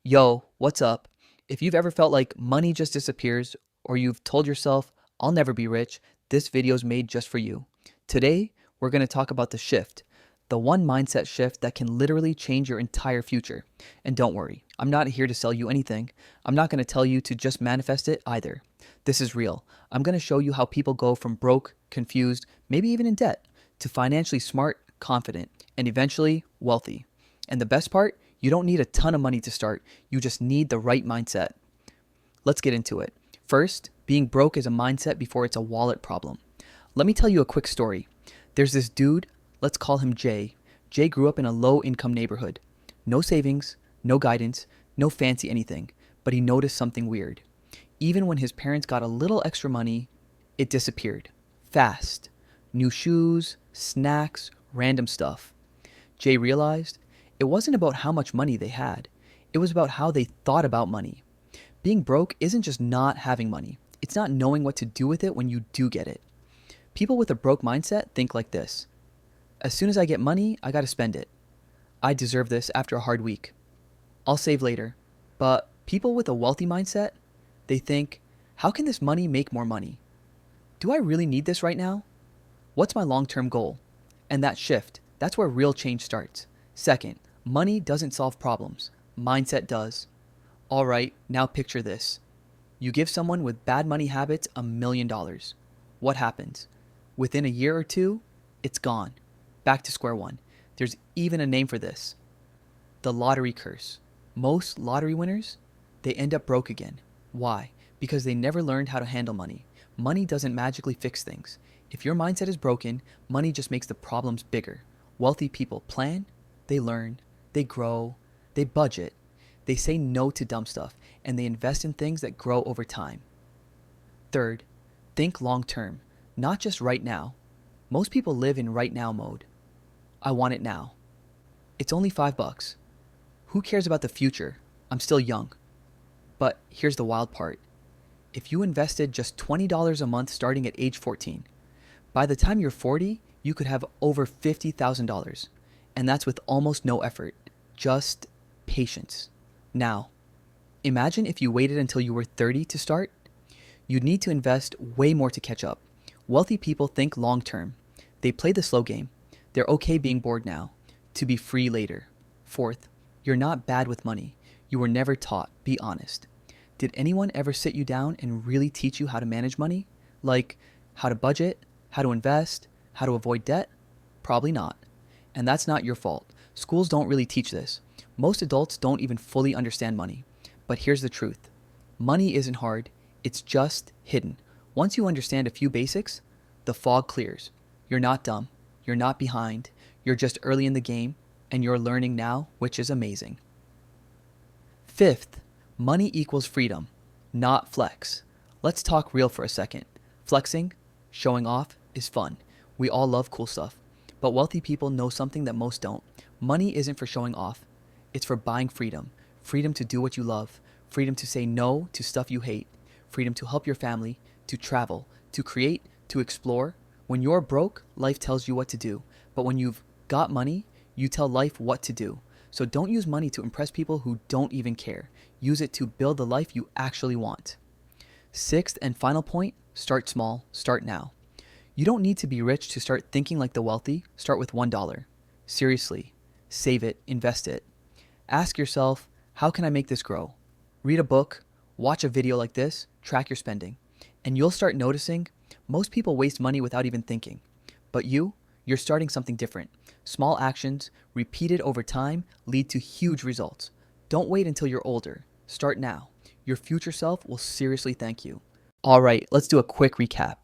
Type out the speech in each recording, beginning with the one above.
Yo, what's up? If you've ever felt like money just disappears, or you've told yourself, I'll never be rich, this video's made just for you. Today, we're going to talk about the shift, the one mindset shift that can literally change your entire future. And don't worry, I'm not here to sell you anything. I'm not going to tell you to just manifest it either. This is real. I'm going to show you how people go from broke, confused, maybe even in debt, to financially smart, confident, and eventually wealthy. And the best part, you don't need a ton of money to start. You just need the right mindset. Let's get into it. First, being broke is a mindset before it's a wallet problem. Let me tell you a quick story. There's this dude, let's call him Jay. Jay grew up in a low-income neighborhood. No savings, no guidance, no fancy anything, but he noticed something weird. Even when his parents got a little extra money, it disappeared. Fast. New shoes, snacks, random stuff. Jay realized it wasn't about how much money they had. It was about how they thought about money. Being broke isn't just not having money. It's not knowing what to do with it when you do get it. People with a broke mindset think like this. As soon as I get money, I gotta spend it. I deserve this after a hard week. I'll save later. But people with a wealthy mindset, they think, how can this money make more money? Do I really need this right now? What's my long-term goal? And that shift, that's where real change starts. Second, money doesn't solve problems. Mindset does. All right, now picture this. You give someone with bad money habits $1 million. What happens? Within a year or two, it's gone. Back to square one. There's even a name for this. The lottery curse. Most lottery winners, they end up broke again. Why? Because they never learned how to handle money. Money doesn't magically fix things. If your mindset is broken, money just makes the problems bigger. Wealthy people plan, they learn, they grow, they budget, they say no to dumb stuff, and they invest in things that grow over time. Third, think long term, not just right now. Most people live in right now mode. I want it now. It's only $5. Who cares about the future? I'm still young. But here's the wild part. If you invested just $20 a month starting at age 14, by the time you're 40, you could have over $50,000. And that's with almost no effort, just patience. Now, imagine if you waited until you were 30 to start. You'd need to invest way more to catch up. Wealthy people think long term. They play the slow game. They're okay being bored now, to be free later. Fourth, you're not bad with money. You were never taught, be honest. Did anyone ever sit you down and really teach you how to manage money? Like how to budget, how to invest, how to avoid debt? Probably not. And that's not your fault. Schools don't really teach this. Most adults don't even fully understand money. But here's the truth. Money isn't hard. It's just hidden. Once you understand a few basics, the fog clears. You're not dumb. You're not behind. You're just early in the game, and you're learning now, which is amazing. Fifth, money equals freedom, not flex. Let's talk real for a second. Flexing, showing off, is fun. We all love cool stuff. But wealthy people know something that most don't. Money isn't for showing off. It's for buying freedom. Freedom to do what you love. Freedom to say no to stuff you hate. Freedom to help your family, to travel, to create, to explore. When you're broke, life tells you what to do. But when you've got money, you tell life what to do. So don't use money to impress people who don't even care. Use it to build the life you actually want. Sixth and final point, start small, start now. You don't need to be rich to start thinking like the wealthy. Start with $1. Seriously, save it, invest it. Ask yourself, how can I make this grow? Read a book, watch a video like this, track your spending. And you'll start noticing most people waste money without even thinking. But you're starting something different. Small actions, repeated over time, lead to huge results. Don't wait until you're older. Start now. Your future self will seriously thank you. All right, let's do a quick recap.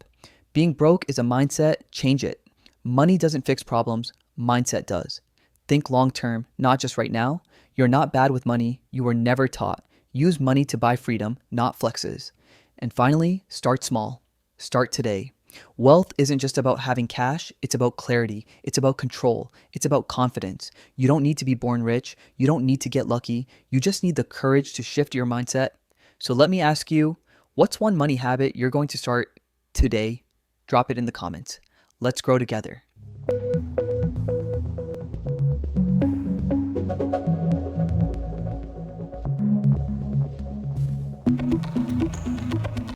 Being broke is a mindset, change it. Money doesn't fix problems, mindset does. Think long term, not just right now. You're not bad with money, you were never taught. Use money to buy freedom, not flexes. And finally, start small. Start today. Wealth isn't just about having cash, it's about clarity, it's about control, it's about confidence. You don't need to be born rich, you don't need to get lucky, you just need the courage to shift your mindset. So let me ask you, what's one money habit you're going to start today? Drop it in the comments. Let's grow together.